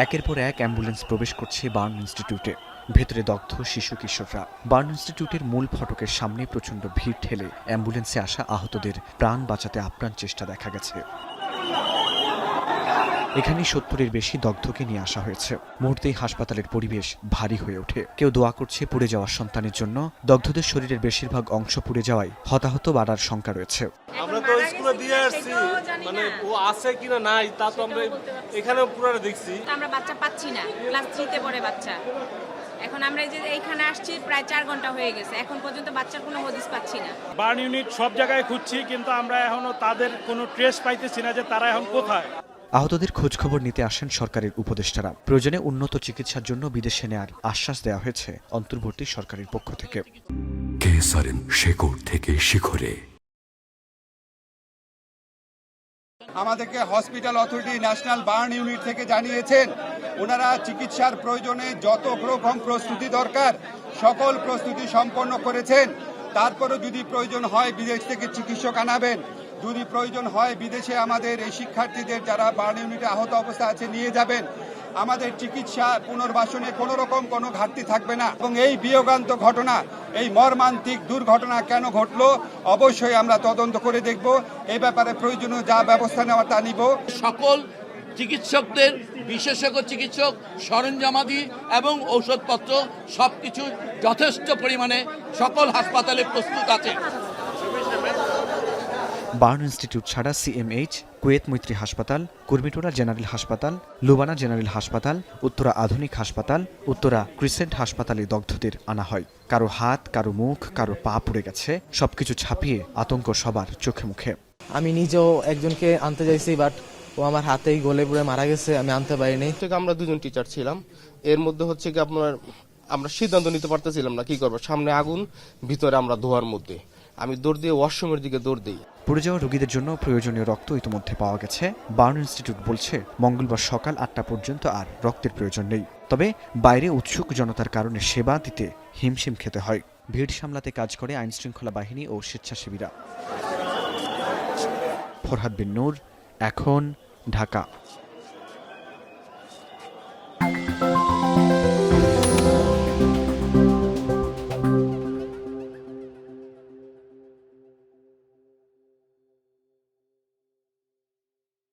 একের পর এক অ্যাম্বুলেন্স প্রবেশ করছে বার্ন ইনস্টিটিউটে। ভেতরে দগ্ধ শিশু কিশোররা। বার্ন ইনস্টিটিউটের মূল ফটকের সামনে প্রচণ্ড ভিড় ঠেলে অ্যাম্বুলেন্সে আসা আহতদের প্রাণ বাঁচাতে আপ্রাণ চেষ্টা দেখা গেছে। এখানে ৭০-এর বেশি দগ্ধকে নিয়ে আসা হয়েছে। মুহূর্তেই হাসপাতালের পরিবেশ ভারী হয়ে ওঠে। কেউ দোয়া করছে পুড়ে যাওয়া সন্তানের জন্য। দগ্ধদের শরীরের বেশিরভাগ অংশ পুড়ে যাওয়ায় হতাহত বাড়ার শঙ্কা রয়েছে। আমরা তো স্কুলে দিয়ে আসছি, মানে ও আছে কিনা নাই তা তো আমরা এখানে পুরো দেখছি। আমরা বাচ্চা পাচ্ছি না, ক্লাস 3 তে পড়ে বাচ্চা। এখন আমরা এই যে এইখানে আসছি প্রায় 4 ঘন্টা হয়ে গেছে, এখন পর্যন্ত বাচ্চার কোনো হদিস পাচ্ছি না। বার্ন ইউনিট সব জায়গায় খুঁজছি, কিন্তু আমরা এখনো তাদের কোনো ট্রেস পাইতেছি না যে তারা এখন কোথায়। আহতদের খোঁজখবর নিতে আসেন সরকারের উপদেষ্টারা। প্রয়োজনে উন্নত চিকিৎসার জন্য বিদেশে নেয়ার আশ্বাস দেওয়া হয়েছে অন্তর্বর্তী সরকারের পক্ষ থেকে। কেএসআরএম শেকড় থেকে শিখরে। আমাদেরকে hospital authority national burn unit থেকে জানিয়েছেন ওনারা চিকিৎসার প্রয়োজনে যত রকম প্রস্তুতি দরকার সকল প্রস্তুতি সম্পন্ন করেছেন। তারপরে যদি প্রয়োজন হয় বিদেশ থেকে চিকিৎসক আনাবেন, যদি প্রয়োজন হয় বিদেশে আমাদের এই শিক্ষার্থীদের যারা বার্ন ইউনিটে আহত অবস্থা আছে নিয়ে যাবেন। আমাদের চিকিৎসা পুনর্বাসনে কোনো রকম কোনো ঘাটতি থাকবে না। এবং এই বিয়োগান্ত ঘটনা, এই মর্মান্তিক দুর্ঘটনা কেন ঘটলো অবশ্যই আমরা তদন্ত করে দেখব। এই ব্যাপারে প্রয়োজনীয় যা ব্যবস্থা নেওয়া তা নিব। সকল চিকিৎসকদের, বিশেষজ্ঞ চিকিৎসক, সরঞ্জামাদি এবং ঔষধপত্র সবকিছু যথেষ্ট পরিমাণে সকল হাসপাতালে প্রস্তুত আছে। বার্ন ইনস্টিটিউট ছাড়া সিএমএইচ, কুয়েত মৈত্রী হাসপাতাল, কুর্মিটোলা জেনারেল হাসপাতাল, লুবানা জেনারেল হাসপাতাল, উত্তরা আধুনিক হাসপাতাল, উত্তরা ক্রিসেন্ট হাসপাতালে দগ্ধদের আনা হয়। কারো হাত, কারো মুখ, কারো পা পুড়ে গেছে। সবকিছু ছাপিয়ে আতঙ্ক সবার চোখে মুখে। আমি নিজেও একজনকে আনতে চাইছি, বাট ও আমার হাতেই গলে পুড়ে মারা গেছে, আমি আনতে পারিনি। আমরা দুজন টিচার ছিলাম, এর মধ্যে হচ্ছে কি আপনার আমরা সিদ্ধান্ত নিতে পারতেছিলাম না কি করবো। সামনে আগুন, ভিতরে আমরা ধোয়ার মধ্যে। আমি দৌড় দিয়ে ওয়াশরুমের দিকে দৌড় দিই। পুড়ে যাওয়া রোগীদের জন্য প্রয়োজনীয় রক্ত ইতিমধ্যে পাওয়া গেছে। বার্ন ইনস্টিটিউট বলছে মঙ্গলবার সকাল 8টা পর্যন্ত আর রক্তের প্রয়োজন নেই। তবে বাইরে উৎসুক জনতার কারণে সেবা দিতে হিমশিম খেতে হয়। ভিড় সামলাতে কাজ করে আইনশৃঙ্খলা বাহিনী ও স্বেচ্ছাসেবীরা। ফরহাদ বিন নূর, এখন, ঢাকা।